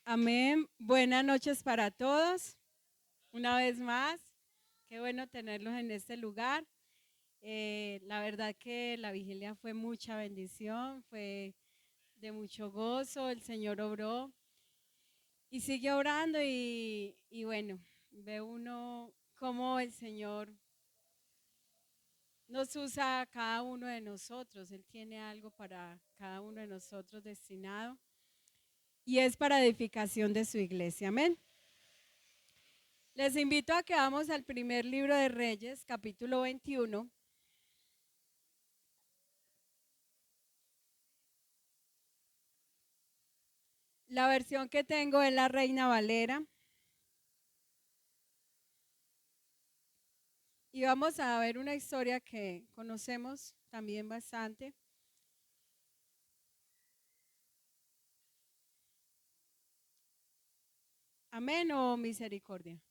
Amén. Buenas noches para todos. Una vez más, qué bueno tenerlos en este lugar. La verdad que la vigilia fue mucha bendición, fue de mucho gozo. El Señor obró y sigue orando y bueno, ve uno cómo el Señor nos usa a cada uno de nosotros. Él tiene algo para cada uno de nosotros destinado y es para edificación de su iglesia. Amén. Les invito a que vamos al primer libro de Reyes, capítulo 21. La versión que tengo es la Reina Valera. Y vamos a ver una historia que conocemos también bastante. Amén o misericordia.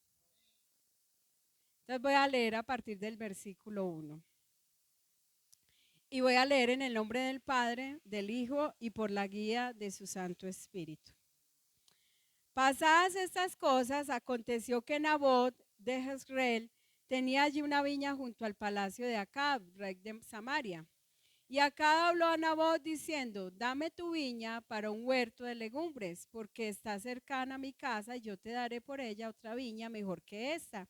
Entonces voy a leer a partir del versículo 1. Y voy a leer en el nombre del Padre, del Hijo y por la guía de su Santo Espíritu. Pasadas estas cosas, aconteció que Nabot de Jezreel tenía allí una viña junto al palacio de Acab, rey de Samaria. Y Acab habló a Nabot diciendo: dame tu viña para un huerto de legumbres, porque está cercana a mi casa y yo te daré por ella otra viña mejor que esta.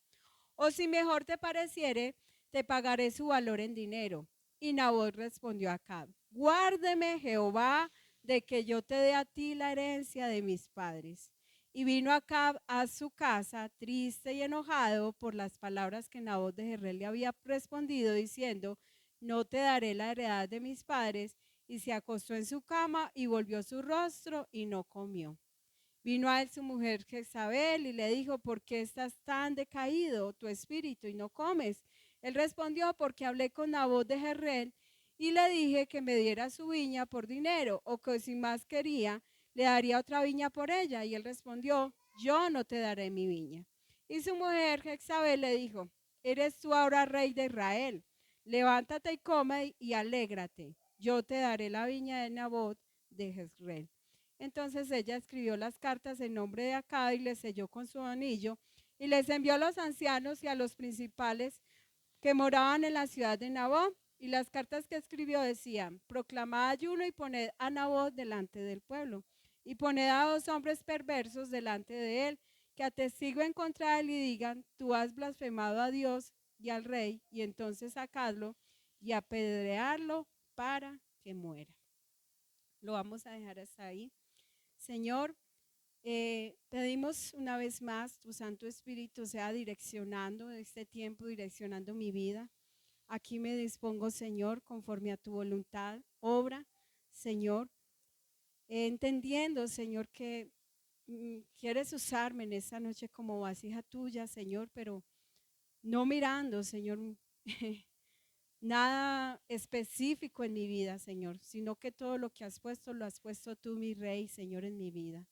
O si mejor te pareciere, te pagaré su valor en dinero. Y Nabot respondió a Acab: guárdeme Jehová de que yo te dé a ti la herencia de mis padres. Y vino Acab a su casa triste y enojado por las palabras que Nabot de Jezreel le había respondido, diciendo: no te daré la heredad de mis padres. Y se acostó en su cama y volvió su rostro y no comió. Vino a él su mujer Jezabel y le dijo: ¿por qué estás tan decaído tu espíritu y no comes? Él respondió: porque hablé con Nabot de Jezreel y le dije que me diera su viña por dinero, o que si más quería, le daría otra viña por ella. Y él respondió: yo no te daré mi viña. Y su mujer Jezabel le dijo: ¿eres tú ahora rey de Israel? Levántate y come y alégrate. Yo te daré la viña de Nabot de Jezreel. Entonces ella escribió las cartas en nombre de Acab y les selló con su anillo y les envió a los ancianos y a los principales que moraban en la ciudad de Nabot. Y las cartas que escribió decían: proclamad ayuno y poned a Nabot delante del pueblo, y poned a 2 hombres perversos delante de él, que atestiguen contra él y digan: tú has blasfemado a Dios y al rey. Y entonces sacadlo y apedrearlo para que muera. Lo vamos a dejar hasta ahí. Señor, pedimos una vez más tu Santo Espíritu sea direccionando este tiempo, direccionando mi vida. Aquí me dispongo, Señor, conforme a tu voluntad. Obra, Señor, entendiendo, Señor, que quieres usarme en esta noche como vasija tuya, Señor, pero no mirando, Señor, nada específico en mi vida, Señor, sino que todo lo que has puesto, lo has puesto tú, mi Rey, Señor, en mi vida.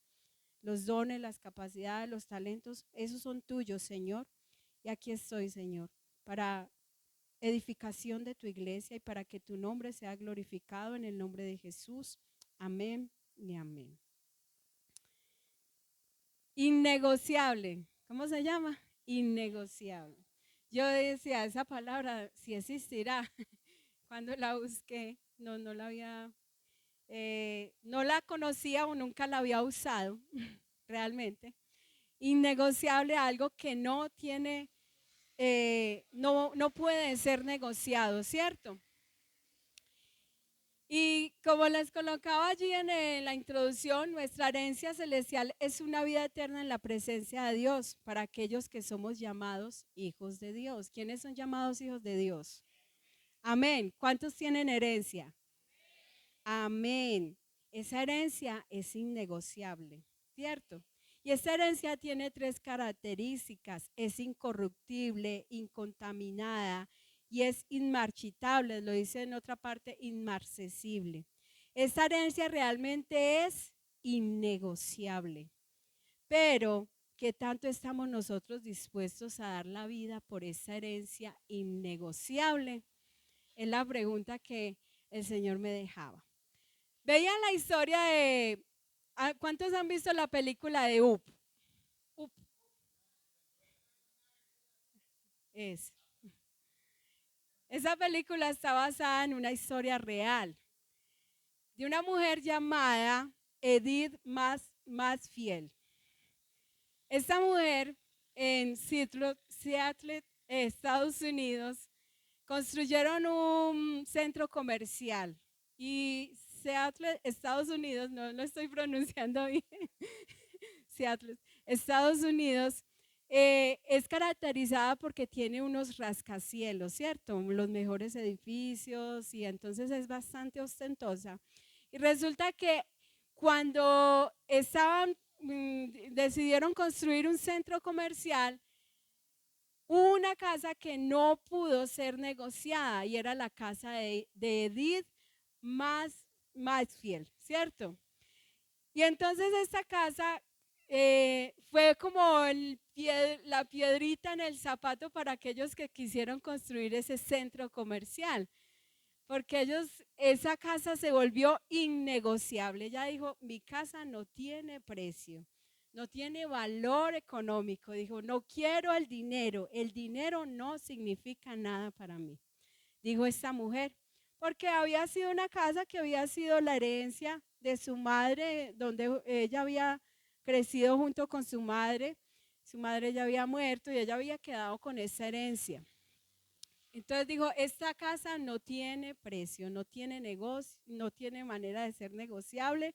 Los dones, las capacidades, los talentos, esos son tuyos, Señor. Y aquí estoy, Señor, para edificación de tu iglesia y para que tu nombre sea glorificado en el nombre de Jesús. Amén y amén. Innegociable. ¿Cómo se llama? Innegociable. Yo decía, esa palabra, si existirá, cuando la busqué, no la había, no la conocía o nunca la había usado realmente. Innegociable, algo que no tiene, no puede ser negociado, ¿cierto? Y como les colocaba allí en la introducción, nuestra herencia celestial es una vida eterna en la presencia de Dios para aquellos que somos llamados hijos de Dios. ¿Quiénes son llamados hijos de Dios? Amén. ¿Cuántos tienen herencia? Amén. Esa herencia es innegociable, ¿cierto? Y esa herencia tiene 3 características: es incorruptible, incontaminada y es inmarchitable, lo dice en otra parte, inmarcesible. Esta herencia realmente es innegociable, pero ¿qué tanto estamos nosotros dispuestos a dar la vida por esa herencia innegociable? Es la pregunta que el Señor me dejaba. Veía la historia ¿Cuántos han visto la película de Up? Up es. Esa película está basada en una historia real de una mujer llamada Edith Masfield. Esta mujer en Seattle, Estados Unidos, construyeron un centro comercial y Seattle, Estados Unidos, no lo estoy pronunciando bien, Seattle, Estados Unidos, es caracterizada porque tiene unos rascacielos, ¿cierto? Los mejores edificios y entonces es bastante ostentosa. Y resulta que cuando decidieron construir un centro comercial, hubo una casa que no pudo ser negociada y era la casa de Edith Masfield, ¿cierto? Y entonces esta casa fue como la piedrita en el zapato para aquellos que quisieron construir ese centro comercial, porque esa casa se volvió innegociable. Ella dijo, mi casa no tiene precio, no tiene valor económico. Dijo, no quiero el dinero no significa nada para mí, dijo esta mujer, porque había sido una casa que había sido la herencia de su madre, donde ella había crecido junto con su madre ya había muerto y ella había quedado con esa herencia. Entonces dijo, esta casa no tiene precio, no tiene negocio, no tiene manera de ser negociable,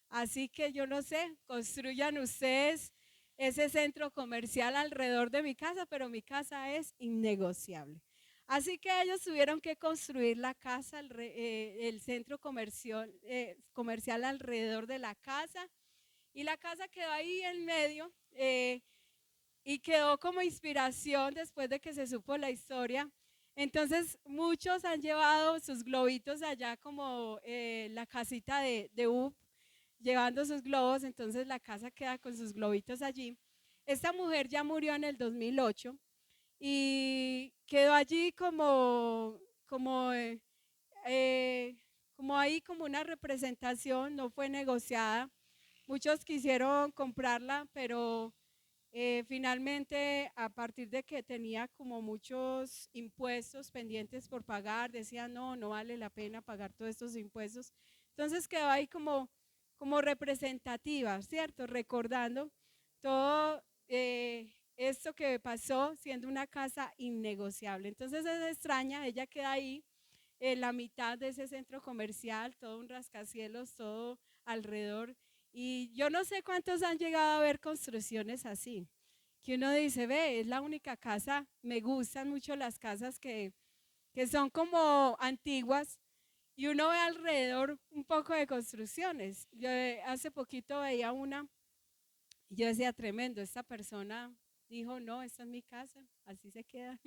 así que yo no sé, construyan ustedes ese centro comercial alrededor de mi casa, pero mi casa es innegociable. Así que ellos tuvieron que construir la casa, el centro comercial alrededor de la casa, y la casa quedó ahí en medio y quedó como inspiración después de que se supo la historia. Entonces muchos han llevado sus globitos allá como la casita de Up, llevando sus globos, entonces la casa queda con sus globitos allí. Esta mujer ya murió en el 2008 y quedó allí como ahí como una representación, no fue negociada. Muchos quisieron comprarla, pero finalmente a partir de que tenía como muchos impuestos pendientes por pagar, decían no, no vale la pena pagar todos estos impuestos. Entonces quedó ahí como representativa, ¿cierto? Recordando todo esto que pasó siendo una casa innegociable. Entonces es extraña, ella queda ahí en la mitad de ese centro comercial, todo un rascacielos, todo alrededor. Y yo no sé cuántos han llegado a ver construcciones así, que uno dice, ve, es la única casa, me gustan mucho las casas que son como antiguas, y uno ve alrededor un poco de construcciones. Yo hace poquito veía una y yo decía, tremendo, esta persona dijo, no, esta es mi casa, así se queda.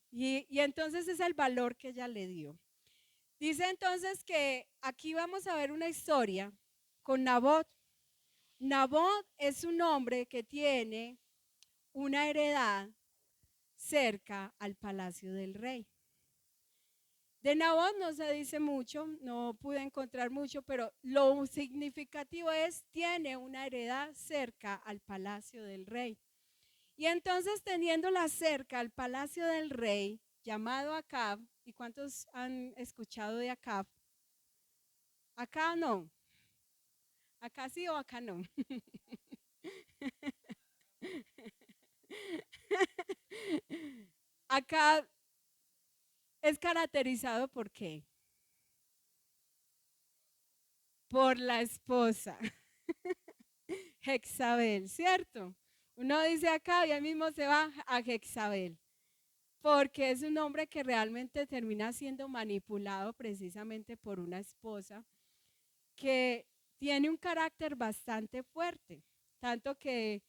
y entonces es el valor que ella le dio. Dice entonces que aquí vamos a ver una historia con Nabot. Nabot es un hombre que tiene una heredad cerca al palacio del rey. De Nabot no se dice mucho, no pude encontrar mucho, pero lo significativo es, tiene una heredad cerca al palacio del rey. Y entonces teniéndola cerca al palacio del rey, llamado Acab, ¿y cuántos han escuchado de Acab? Acá no, acá sí o acá no. Acá es caracterizado por qué? Por la esposa, Jezabel, ¿cierto? Uno dice acá y ahí mismo se va a Jezabel, porque es un hombre que realmente termina siendo manipulado precisamente por una esposa que tiene un carácter bastante fuerte, tanto que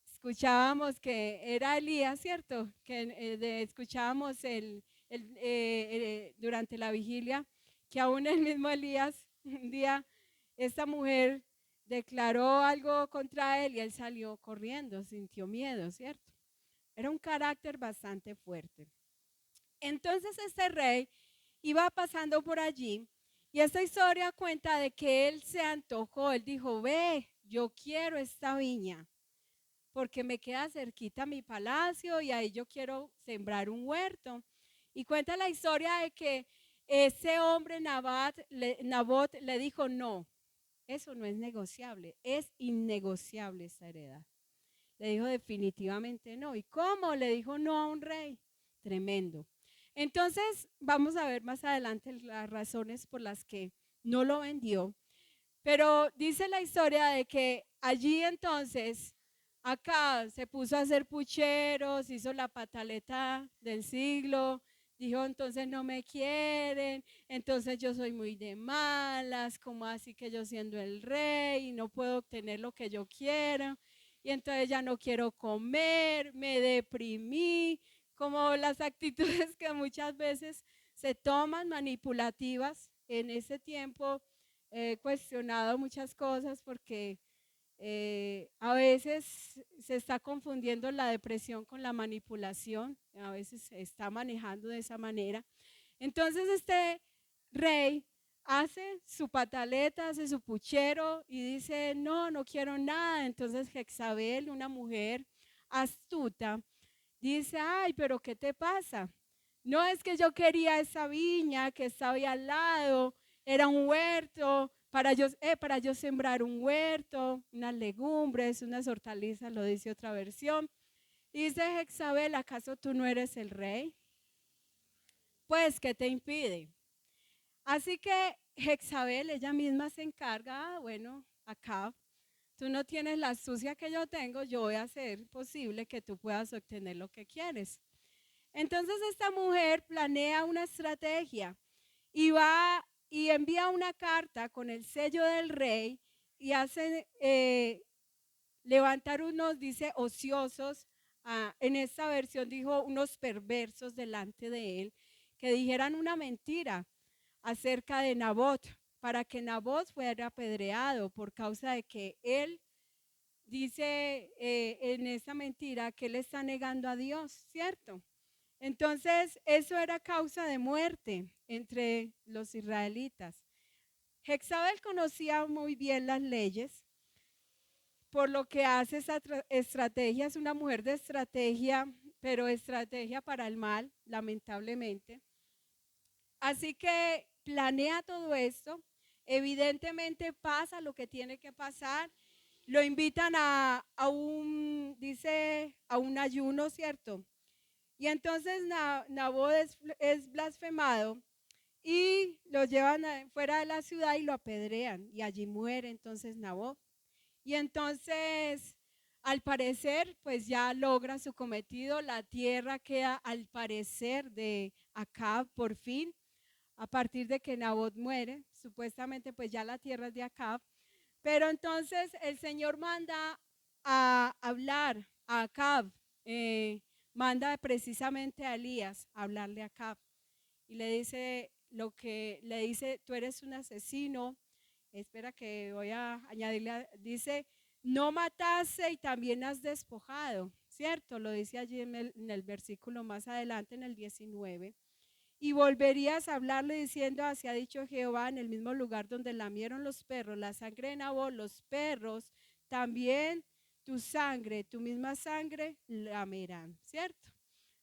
escuchábamos que era Elías, ¿cierto? Que escuchábamos durante la vigilia que aún el mismo Elías, un día esta mujer declaró algo contra él y él salió corriendo, sintió miedo, ¿cierto? Era un carácter bastante fuerte. Entonces este rey iba pasando por allí Y esta historia cuenta de que él se antojó, él dijo, ve, yo quiero esta viña, porque me queda cerquita mi palacio y ahí yo quiero sembrar un huerto. Y cuenta la historia de que ese hombre Nabot le dijo, no, eso no es negociable, es innegociable esa heredad. Le dijo definitivamente no. ¿Y cómo? Le dijo no a un rey. Tremendo. Entonces, vamos a ver más adelante las razones por las que no lo vendió. Pero dice la historia de que allí entonces, acá se puso a hacer pucheros, hizo la pataleta del siglo, dijo entonces no me quieren, entonces yo soy muy de malas, como así que yo siendo el rey y no puedo obtener lo que yo quiero, y entonces ya no quiero comer, me deprimí, como las actitudes que muchas veces se toman manipulativas en ese tiempo. He cuestionado muchas cosas porque a veces se está confundiendo la depresión con la manipulación, a veces se está manejando de esa manera. Entonces este rey hace su pataleta, hace su puchero y dice, no, no quiero nada. Entonces Jezabel, una mujer astuta, dice, ay, pero ¿qué te pasa? No es que yo quería esa viña que estaba ahí al lado, era un huerto, para yo sembrar un huerto, unas legumbres, unas hortalizas, lo dice otra versión. Dice Jezabel, ¿acaso tú no eres el rey? Pues, ¿qué te impide? Así que Jezabel, ella misma se encarga, bueno, acá, tú no tienes la astucia que yo tengo, yo voy a hacer posible que tú puedas obtener lo que quieres. Entonces esta mujer planea una estrategia y va y envía una carta con el sello del rey y hace levantar unos, dice, ociosos, en esta versión dijo unos perversos delante de él, que dijeran una mentira acerca de Nabot, para que Nabot fuera apedreado por causa de que él dice en esa mentira que él está negando a Dios, ¿cierto? Entonces, eso era causa de muerte entre los israelitas. Jezabel conocía muy bien las leyes, por lo que hace esa estrategia, es una mujer de estrategia, pero estrategia para el mal, lamentablemente. Así que planea todo esto, evidentemente pasa lo que tiene que pasar, lo invitan dice, a un ayuno, ¿cierto? Y entonces Nabot es blasfemado y lo llevan fuera de la ciudad y lo apedrean y allí muere entonces Nabot. Y entonces, al parecer, pues ya logra su cometido, la tierra queda al parecer de Acab por fin, a partir de que Nabot muere, supuestamente pues ya la tierra es de Acab, pero entonces el Señor manda a hablar a Acab, manda precisamente a Elías a hablarle a Acab y le dice lo que le dice, tú eres un asesino, espera que voy a añadirle, dice, no mataste y también has despojado, ¿cierto? Lo dice allí en el versículo más adelante, en el 19. Y volverías a hablarle diciendo, así ha dicho Jehová, en el mismo lugar donde lamieron los perros, la sangre de Nabot, los perros, también tu sangre, tu misma sangre, lamerán, ¿cierto?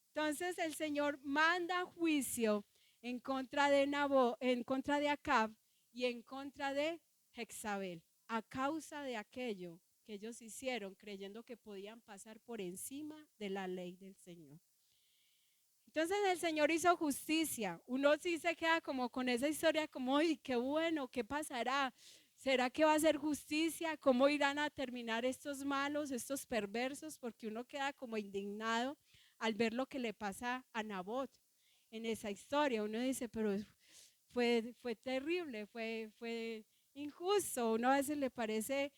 Entonces el Señor manda juicio en contra de Nabot, en contra de Acab y en contra de Jezabel, a causa de aquello que ellos hicieron creyendo que podían pasar por encima de la ley del Señor. Entonces el Señor hizo justicia. Uno sí se queda como con esa historia, como, ¡ay, qué bueno! ¿Qué pasará? ¿Será que va a ser justicia? ¿Cómo irán a terminar estos malos, estos perversos? Porque uno queda como indignado al ver lo que le pasa a Nabot en esa historia. Uno dice, pero fue terrible, fue injusto. Uno a veces le parece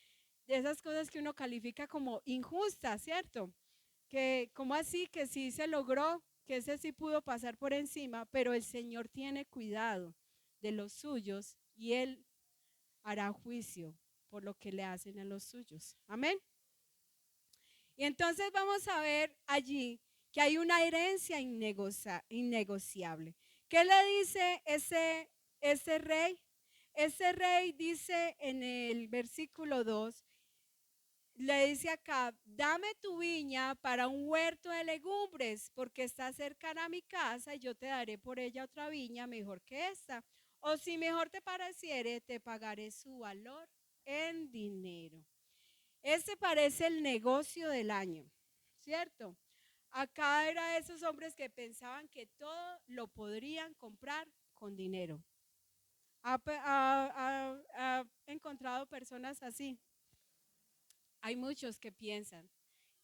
de esas cosas que uno califica como injustas, ¿cierto? Que como así que sí se logró, que ese sí pudo pasar por encima, pero el Señor tiene cuidado de los suyos y Él hará juicio por lo que le hacen a los suyos. Amén. Y entonces vamos a ver allí que hay una herencia innegociable. ¿Qué le dice ese rey? Ese rey dice en el versículo 2, le dice acá, dame tu viña para un huerto de legumbres, porque está cercana a mi casa y yo te daré por ella otra viña mejor que esta. O si mejor te pareciere, te pagaré su valor en dinero. Este parece el negocio del año, ¿cierto? Acá era esos hombres que pensaban que todo lo podrían comprar con dinero. ¿Ha encontrado personas así? Hay muchos que piensan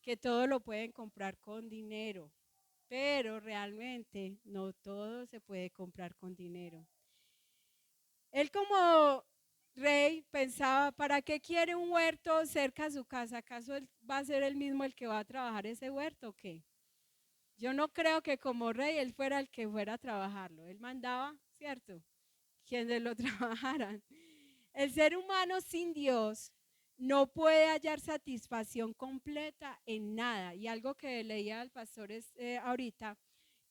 que todo lo pueden comprar con dinero, pero realmente no todo se puede comprar con dinero. Él como rey pensaba, ¿para qué quiere un huerto cerca de su casa? ¿Acaso él va a ser el mismo el que va a trabajar ese huerto o qué? Yo no creo que como rey él fuera el que fuera a trabajarlo. Él mandaba, ¿cierto? Quienes lo trabajaran. El ser humano sin Dios no puede hallar satisfacción completa en nada. Y algo que leía el pastor ahorita,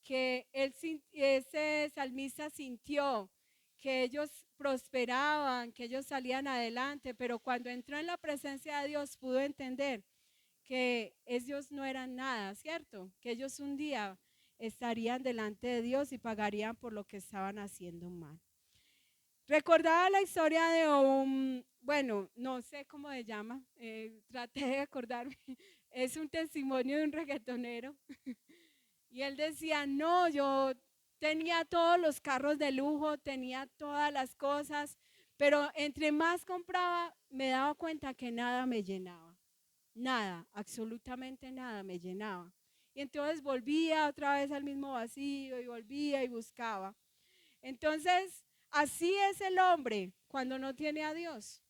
que ese salmista sintió que ellos prosperaban, que ellos salían adelante, pero cuando entró en la presencia de Dios pudo entender que ellos no eran nada, ¿cierto? Que ellos un día estarían delante de Dios y pagarían por lo que estaban haciendo mal. Recordaba la historia de bueno, no sé cómo se llama, traté de acordarme, es un testimonio de un reggaetonero. Y él decía, no, yo tenía todos los carros de lujo, tenía todas las cosas, pero entre más compraba, me daba cuenta que nada me llenaba. Nada, absolutamente nada me llenaba. Y entonces volvía otra vez al mismo vacío y volvía y buscaba. Entonces, así es el hombre cuando no tiene a Dios.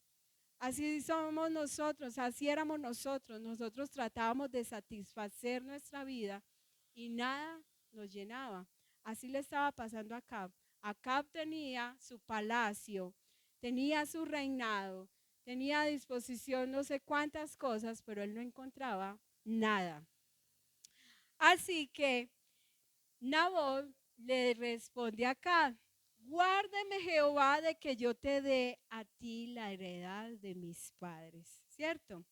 Así somos nosotros, así éramos nosotros. Nosotros tratábamos de satisfacer nuestra vida y nada nos llenaba. Así le estaba pasando a Acab. Acab tenía su palacio, tenía su reinado, tenía a disposición no sé cuántas cosas, pero él no encontraba nada. Así que Nabot le responde a Acab, guárdeme Jehová de que yo te dé a ti la heredad de mis padres, ¿cierto?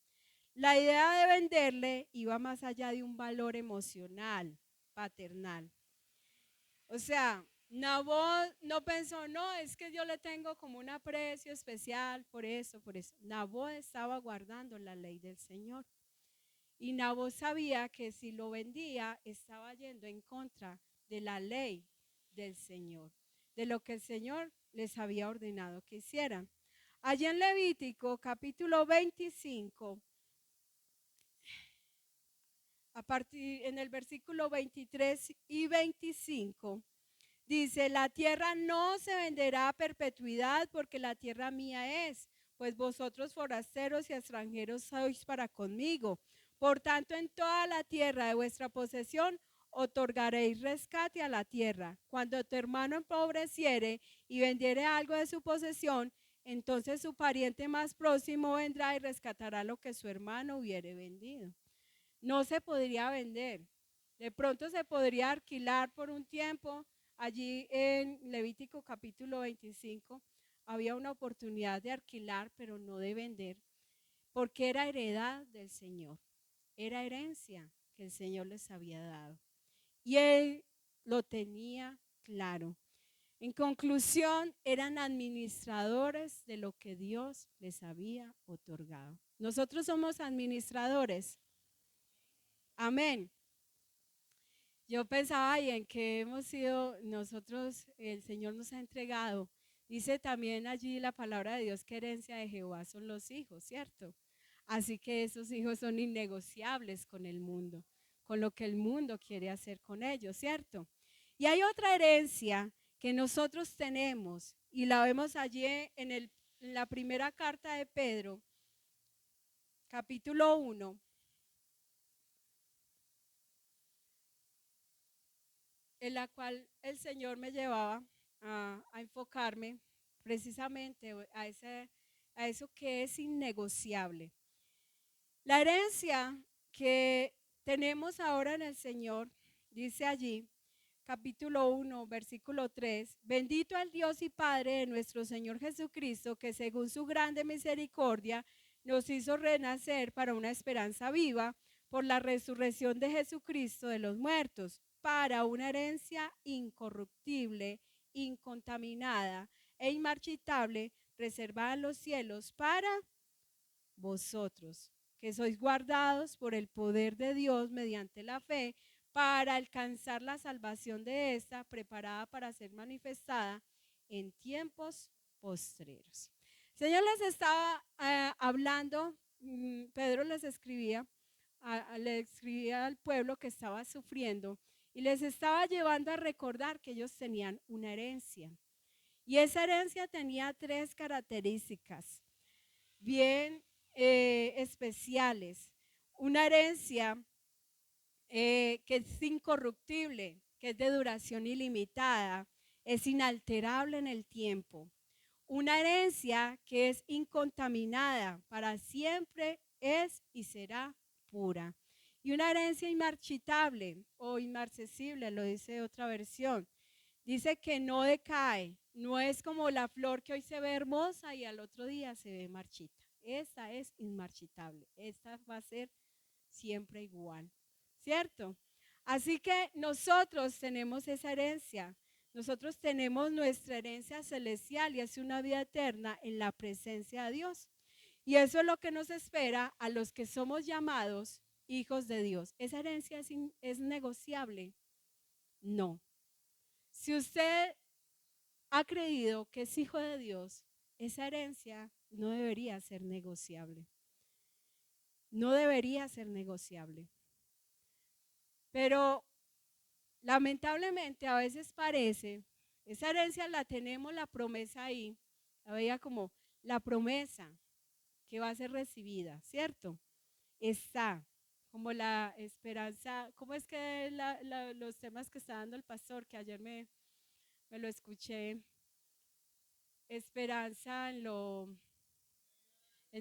La idea de venderle iba más allá de un valor emocional, paternal. O sea, Nabot no pensó, no, es que yo le tengo como un aprecio especial por eso, por eso. Nabot estaba guardando la ley del Señor. Y Nabot sabía que si lo vendía, estaba yendo en contra de la ley del Señor, de lo que el Señor les había ordenado que hicieran. Allí en Levítico, capítulo 25, en el versículo 23 y 25, dice, la tierra no se venderá a perpetuidad porque la tierra mía es, pues vosotros forasteros y extranjeros sois para conmigo. Por tanto, en toda la tierra de vuestra posesión otorgaréis rescate a la tierra. Cuando tu hermano empobreciere y vendiere algo de su posesión, entonces su pariente más próximo vendrá y rescatará lo que su hermano hubiere vendido. No se podría vender. De pronto se podría alquilar por un tiempo. Allí en Levítico capítulo 25 había una oportunidad de alquilar, pero no de vender, porque era heredad del Señor. Era herencia que el Señor les había dado. Y él lo tenía claro. En conclusión, eran administradores de lo que Dios les había otorgado. Nosotros somos administradores. Amén. Yo pensaba, ay, en que hemos sido nosotros, el Señor nos ha entregado. Dice también allí la palabra de Dios que herencia de Jehová son los hijos, ¿cierto? Así que esos hijos son innegociables con el mundo, con lo que el mundo quiere hacer con ellos, ¿cierto? Y hay otra herencia que nosotros tenemos y la vemos allí en la primera carta de Pedro, capítulo 1. En la cual el Señor me llevaba a enfocarme precisamente a eso que es innegociable. La herencia que tenemos ahora en el Señor, dice allí, capítulo 1, versículo 3, bendito el Dios y Padre de nuestro Señor Jesucristo, que según su grande misericordia nos hizo renacer para una esperanza viva por la resurrección de Jesucristo de los muertos, para una herencia incorruptible, incontaminada e inmarchitable, reservada en los cielos para vosotros, que sois guardados por el poder de Dios mediante la fe, para alcanzar la salvación de esta, preparada para ser manifestada en tiempos postreros. El Señor les estaba hablando, Pedro les escribía, le escribía al pueblo que estaba sufriendo y les estaba llevando a recordar que ellos tenían una herencia. Y esa herencia tenía 3 características bien especiales. Una herencia que es incorruptible, que es de duración ilimitada, es inalterable en el tiempo. Una herencia que es incontaminada, para siempre es y será pura. Y una herencia inmarchitable o inmarcesible, lo dice otra versión. Dice que no decae, no es como la flor que hoy se ve hermosa y al otro día se ve marchita. Esa es inmarchitable, esta va a ser siempre igual, ¿cierto? Así que nosotros tenemos esa herencia, nosotros tenemos nuestra herencia celestial y es una vida eterna en la presencia de Dios. Y eso es lo que nos espera a los que somos llamados hijos de Dios. ¿Esa herencia es negociable? No. Si usted ha creído que es hijo de Dios, esa herencia no debería ser negociable. No debería ser negociable. Pero lamentablemente a veces parece, esa herencia la tenemos, la promesa ahí, la veía como la promesa que va a ser recibida, ¿cierto? Está como la esperanza, ¿cómo es que los temas que está dando el pastor, que ayer me lo escuché? Esperanza en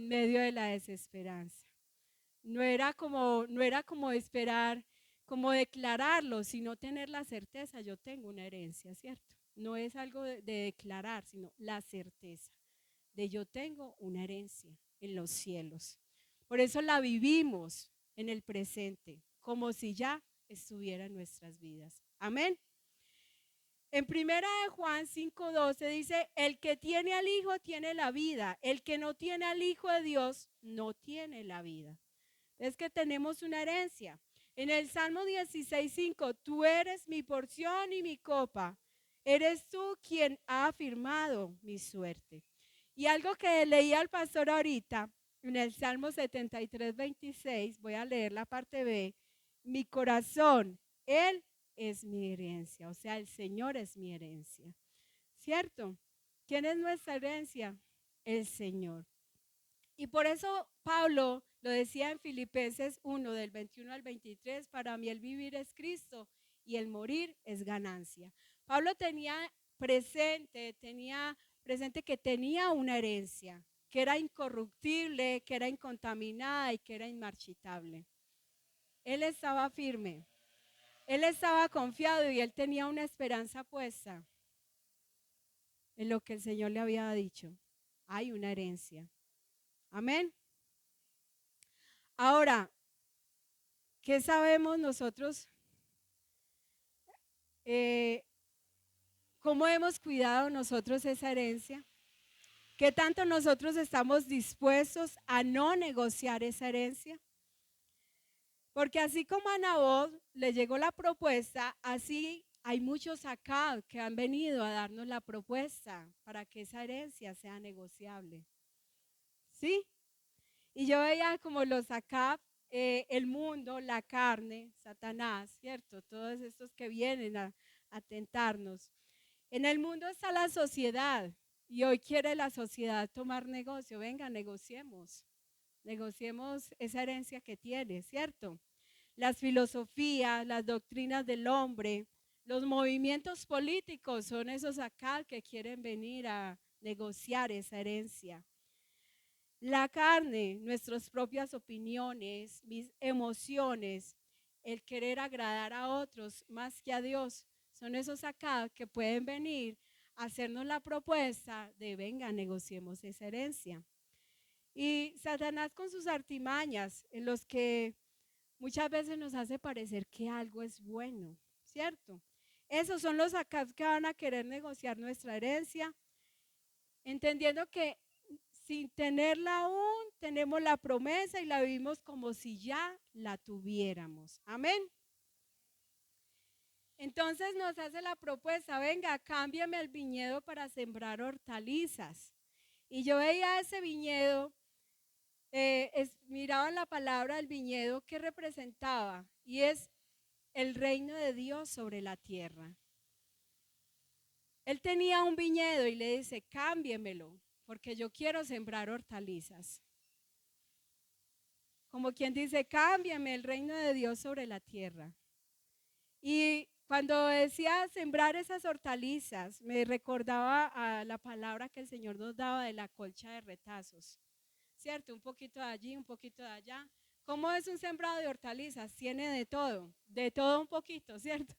medio de la desesperanza. No era como esperar, como declararlo, sino tener la certeza, yo tengo una herencia, ¿cierto? No es algo de declarar, sino la certeza de yo tengo una herencia en los cielos. Por eso la vivimos en el presente, como si ya estuviera en nuestras vidas. Amén. En 1 Juan 5:12 dice, el que tiene al Hijo tiene la vida, el que no tiene al Hijo de Dios no tiene la vida. Es que tenemos una herencia. En el Salmo 16:5, tú eres mi porción y mi copa, eres tú quien ha afirmado mi suerte. Y algo que leía el pastor ahorita, en el Salmo 73:26, voy a leer la parte B, mi corazón, Él es mi herencia, o sea, el Señor es mi herencia, ¿cierto? ¿Quién es nuestra herencia? El Señor. Y por eso Pablo lo decía en Filipenses 1, del 21 al 23, para mí el vivir es Cristo y el morir es ganancia. Pablo tenía presente que tenía una herencia, que era incorruptible, que era incontaminada y que era inmarchitable. Él estaba firme. Él estaba confiado y él tenía una esperanza puesta en lo que el Señor le había dicho. Hay una herencia. Amén. Ahora, ¿qué sabemos nosotros? ¿Cómo hemos cuidado nosotros esa herencia? ¿Qué tanto nosotros estamos dispuestos a no negociar esa herencia? Porque así como a Nabot le llegó la propuesta, así hay muchos acá que han venido a darnos la propuesta para que esa herencia sea negociable. ¿Sí? Y yo veía como los acá, el mundo, la carne, Satanás, ¿cierto? Todos estos que vienen a tentarnos. En el mundo está la sociedad y hoy quiere la sociedad tomar negocio. Venga, negociemos esa herencia que tiene, ¿cierto? Las filosofías, las doctrinas del hombre, los movimientos políticos son esos acá que quieren venir a negociar esa herencia. La carne, nuestras propias opiniones, mis emociones, el querer agradar a otros más que a Dios, son esos acá que pueden venir a hacernos la propuesta de venga, negociemos esa herencia. Y Satanás con sus artimañas, en los que muchas veces nos hace parecer que algo es bueno, ¿cierto? Esos son los acá que van a querer negociar nuestra herencia, entendiendo que sin tenerla aún, tenemos la promesa y la vivimos como si ya la tuviéramos. Amén. Entonces nos hace la propuesta, venga, cámbiame el viñedo para sembrar hortalizas. Y yo veía ese viñedo, miraba la palabra del viñedo que representaba, y es el reino de Dios sobre la tierra. Él tenía un viñedo y le dice, cámbiemelo, porque yo quiero sembrar hortalizas. Como quien dice, cámbiame el reino de Dios sobre la tierra. Y cuando decía sembrar esas hortalizas, me recordaba a la palabra que el Señor nos daba de la colcha de retazos, ¿cierto? Un poquito de allí, un poquito de allá. ¿Cómo es un sembrado de hortalizas? Tiene de todo un poquito, ¿cierto?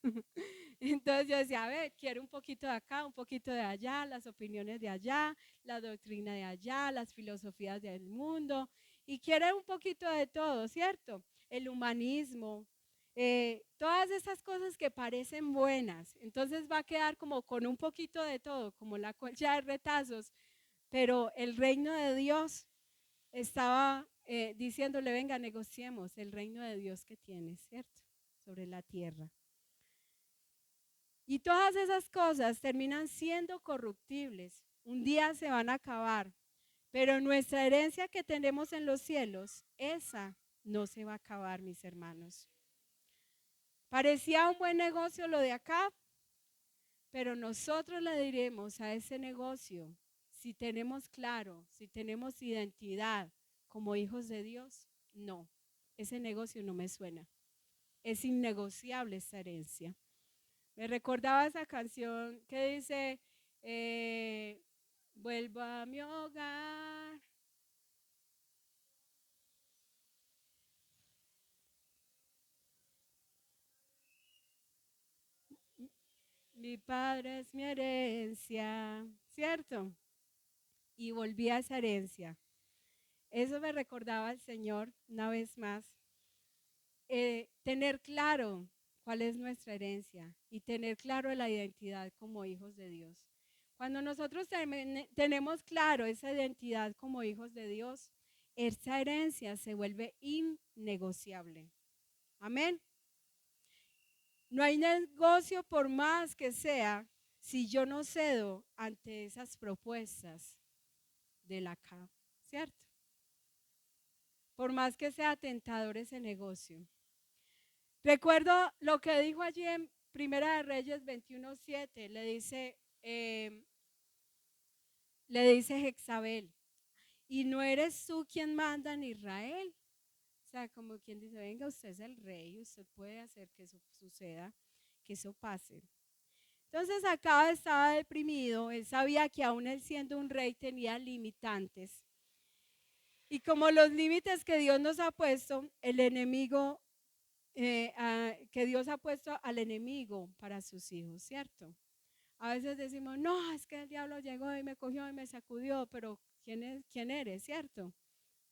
Entonces yo decía, a ver, quiero un poquito de acá, un poquito de allá, las opiniones de allá, la doctrina de allá, las filosofías del mundo, y quiere un poquito de todo, ¿cierto? El humanismo, todas esas cosas que parecen buenas. Entonces va a quedar como con un poquito de todo, como la colcha de retazos, pero el reino de Dios estaba diciéndole, venga, negociemos el reino de Dios que tienes, ¿cierto? Sobre la tierra. Y todas esas cosas terminan siendo corruptibles. Un día se van a acabar, pero nuestra herencia que tenemos en los cielos, esa no se va a acabar, mis hermanos. Parecía un buen negocio lo de acá, pero nosotros le diremos a ese negocio, si tenemos claro, si tenemos identidad como hijos de Dios, no, ese negocio no me suena. Es innegociable esta herencia. Me recordaba esa canción que dice, vuelvo a mi hogar. Mi padre es mi herencia, ¿cierto? Y volví a esa herencia. Eso me recordaba el Señor una vez más. Tener claro cuál es nuestra herencia y tener claro la identidad como hijos de Dios. Cuando nosotros tenemos claro esa identidad como hijos de Dios, esa herencia se vuelve innegociable. Amén. No hay negocio por más que sea si yo no cedo ante esas propuestas de la CAP, ¿cierto? Por más que sea tentador ese negocio. Recuerdo lo que dijo allí en Primera de Reyes 21:7, le dice Jezabel, ¿y no eres tú quien manda en Israel? O sea, como quien dice, venga, usted es el rey, usted puede hacer que eso suceda, que eso pase. Entonces Acab estaba deprimido, él sabía que aún él siendo un rey tenía limitantes. Y como los límites que Dios nos ha puesto, el enemigo, que Dios ha puesto al enemigo para sus hijos, ¿cierto? A veces decimos, no, es que el diablo llegó y me cogió y me sacudió, pero ¿quién eres, cierto?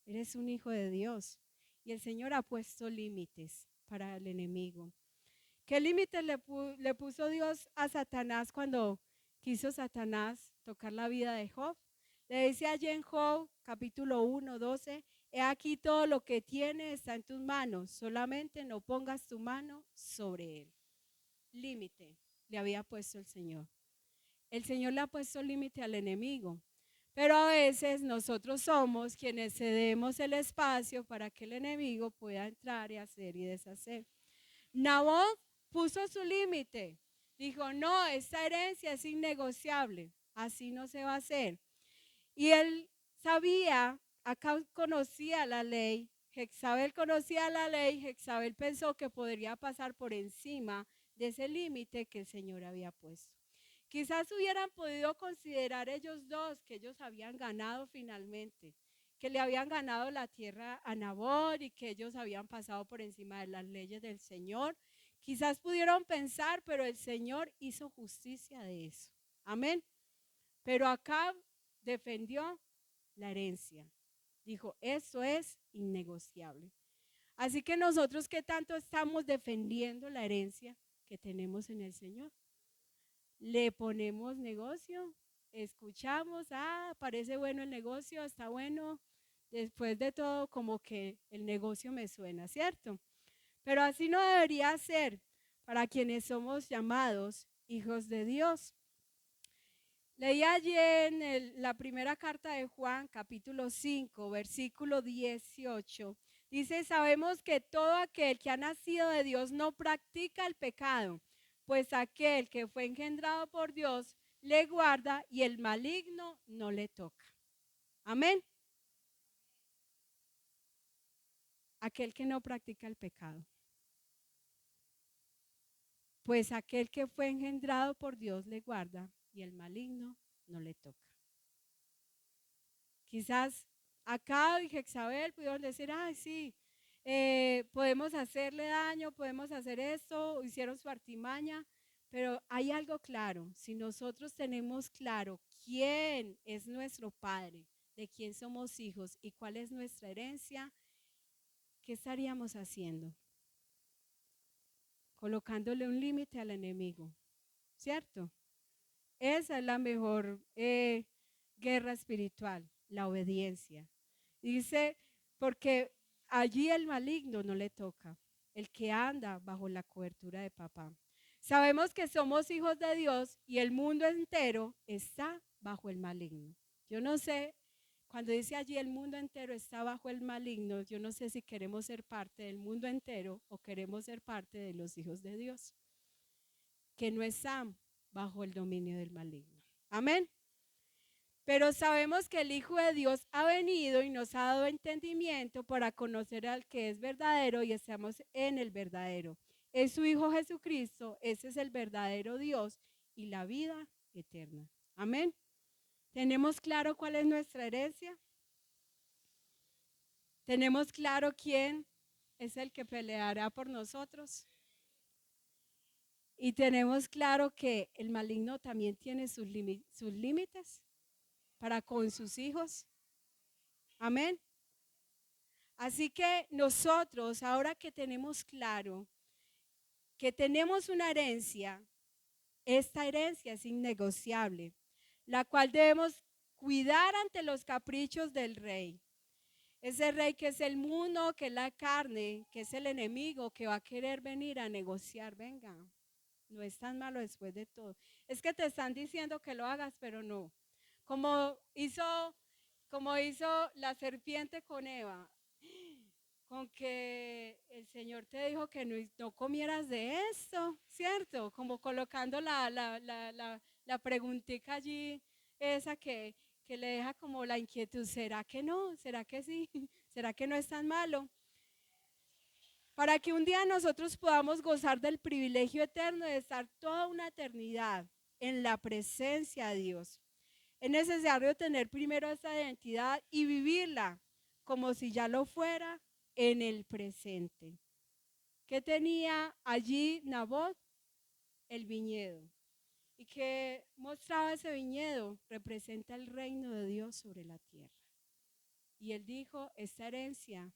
Eres un hijo de Dios. Y el Señor ha puesto límites para el enemigo. ¿Qué límites le puso Dios a Satanás cuando quiso Satanás tocar la vida de Job? Le dice allí en Job, capítulo 1:12, he aquí todo lo que tiene está en tus manos, solamente no pongas tu mano sobre él. Límite le había puesto el Señor. El Señor le ha puesto límite al enemigo, pero a veces nosotros somos quienes cedemos el espacio para que el enemigo pueda entrar y hacer y deshacer. Nabot puso su límite, dijo, no, esta herencia es innegociable, así no se va a hacer. Y él sabía, acá conocía la ley, Jezabel conocía la ley, Jezabel pensó que podría pasar por encima de ese límite que el Señor había puesto. Quizás hubieran podido considerar ellos dos que ellos habían ganado finalmente, que le habían ganado la tierra a Nabot y que ellos habían pasado por encima de las leyes del Señor. Quizás pudieron pensar, pero el Señor hizo justicia de eso. Amén. Pero Acab defendió la herencia. Dijo, eso es innegociable. Así que nosotros, ¿qué tanto estamos defendiendo la herencia que tenemos en el Señor? Le ponemos negocio, escuchamos, parece bueno el negocio, está bueno. Después de todo, como que el negocio me suena, ¿cierto? Pero así no debería ser para quienes somos llamados hijos de Dios. Leí allí en la primera carta de Juan, capítulo 5, versículo 18. Dice, sabemos que todo aquel que ha nacido de Dios no practica el pecado, pues aquel que fue engendrado por Dios le guarda y el maligno no le toca. Amén. Aquel que no practica el pecado. Pues aquel que fue engendrado por Dios le guarda y el maligno no le toca. Quizás Acab y Jezabel pudieron decir, ay sí, podemos hacerle daño, podemos hacer esto, hicieron su artimaña, pero hay algo claro, si nosotros tenemos claro quién es nuestro Padre, de quién somos hijos y cuál es nuestra herencia, ¿qué estaríamos haciendo? Colocándole un límite al enemigo, ¿cierto? Esa es la mejor guerra espiritual, la obediencia. Dice, porque allí el maligno no le toca, el que anda bajo la cobertura de papá. Sabemos que somos hijos de Dios y el mundo entero está bajo el maligno. Yo no sé, cuando dice allí el mundo entero está bajo el maligno, yo no sé si queremos ser parte del mundo entero o queremos ser parte de los hijos de Dios, que no están bajo el dominio del maligno. Amén. Pero sabemos que el Hijo de Dios ha venido y nos ha dado entendimiento para conocer al que es verdadero y estamos en el verdadero. Es su Hijo Jesucristo, ese es el verdadero Dios y la vida eterna. Amén. ¿Tenemos claro cuál es nuestra herencia? ¿Tenemos claro quién es el que peleará por nosotros? Y tenemos claro que el maligno también tiene sus límites para con sus hijos. Amén. Así que nosotros, ahora que tenemos claro que tenemos una herencia, esta herencia es innegociable, la cual debemos cuidar ante los caprichos del rey. Ese rey que es el mundo, que es la carne, que es el enemigo, que va a querer venir a negociar. Venga, no es tan malo después de todo. Es que te están diciendo que lo hagas, pero no. Como hizo la serpiente con Eva, con que el Señor te dijo que no comieras de esto, ¿cierto? Como colocando la preguntita allí, esa que le deja como la inquietud, ¿será que no? ¿Será que sí? ¿Será que no es tan malo? Para que un día nosotros podamos gozar del privilegio eterno de estar toda una eternidad en la presencia de Dios. Es necesario tener primero esa identidad y vivirla como si ya lo fuera en el presente. ¿Qué tenía allí Nabot? El viñedo. ¿Y qué mostraba ese viñedo? Representa el reino de Dios sobre la tierra. Y él dijo, esta herencia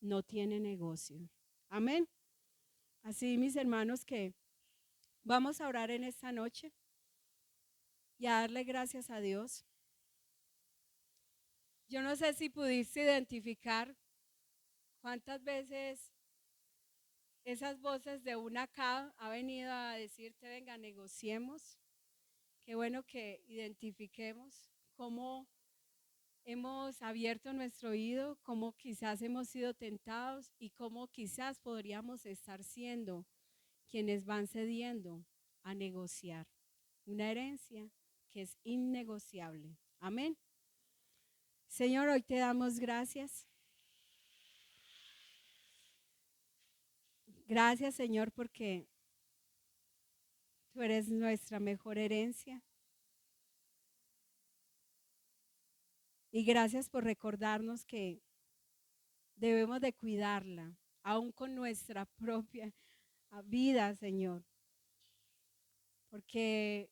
no tiene negocio. Amén. Así, mis hermanos, que vamos a orar en esta noche y a darle gracias a Dios. Yo no sé si pudiste identificar cuántas veces esas voces de una acá ha venido a decirte, venga, negociemos. Qué bueno que identifiquemos cómo hemos abierto nuestro oído, cómo quizás hemos sido tentados y cómo quizás podríamos estar siendo quienes van cediendo a negociar una herencia que es innegociable. Amén. Señor, hoy te damos gracias. Gracias, Señor, porque tú eres nuestra mejor herencia. Y gracias por recordarnos que debemos de cuidarla, aún con nuestra propia, a vida, Señor, porque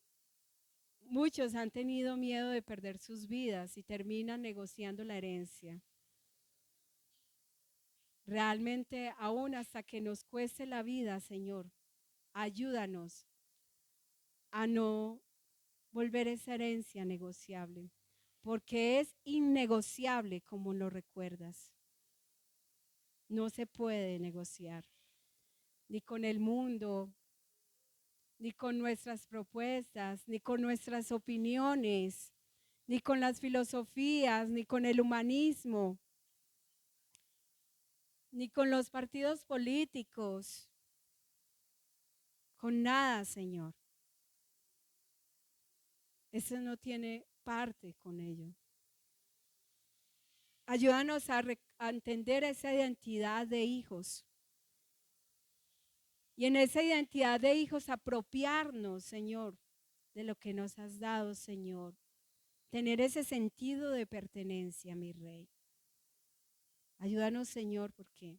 muchos han tenido miedo de perder sus vidas y terminan negociando la herencia. Realmente, aún hasta que nos cueste la vida, Señor, ayúdanos a no volver esa herencia negociable, porque es innegociable como lo recuerdas. No se puede negociar, ni con el mundo, ni con nuestras propuestas, ni con nuestras opiniones, ni con las filosofías, ni con el humanismo, ni con los partidos políticos, con nada, Señor. Eso no tiene parte con ello. Ayúdanos a entender esa identidad de hijos. Y en esa identidad de hijos apropiarnos, Señor, de lo que nos has dado, Señor. Tener ese sentido de pertenencia, mi Rey. Ayúdanos, Señor, porque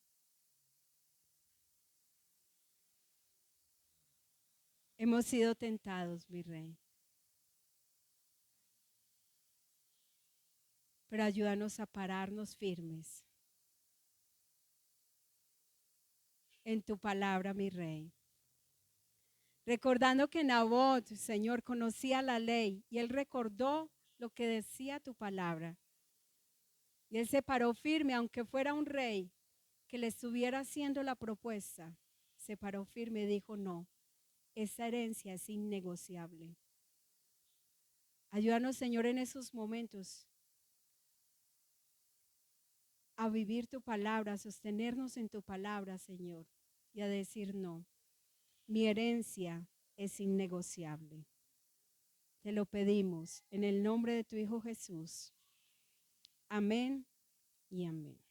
hemos sido tentados, mi Rey. Pero ayúdanos a pararnos firmes en tu palabra, mi Rey. Recordando que Nabot, Señor, conocía la ley y él recordó lo que decía tu palabra. Y él se paró firme, aunque fuera un rey que le estuviera haciendo la propuesta. Se paró firme y dijo, no, esa herencia es innegociable. Ayúdanos, Señor, en esos momentos a vivir tu palabra, a sostenernos en tu palabra, Señor, y a decir no. Mi herencia es innegociable. Te lo pedimos en el nombre de tu Hijo Jesús. Amén y amén.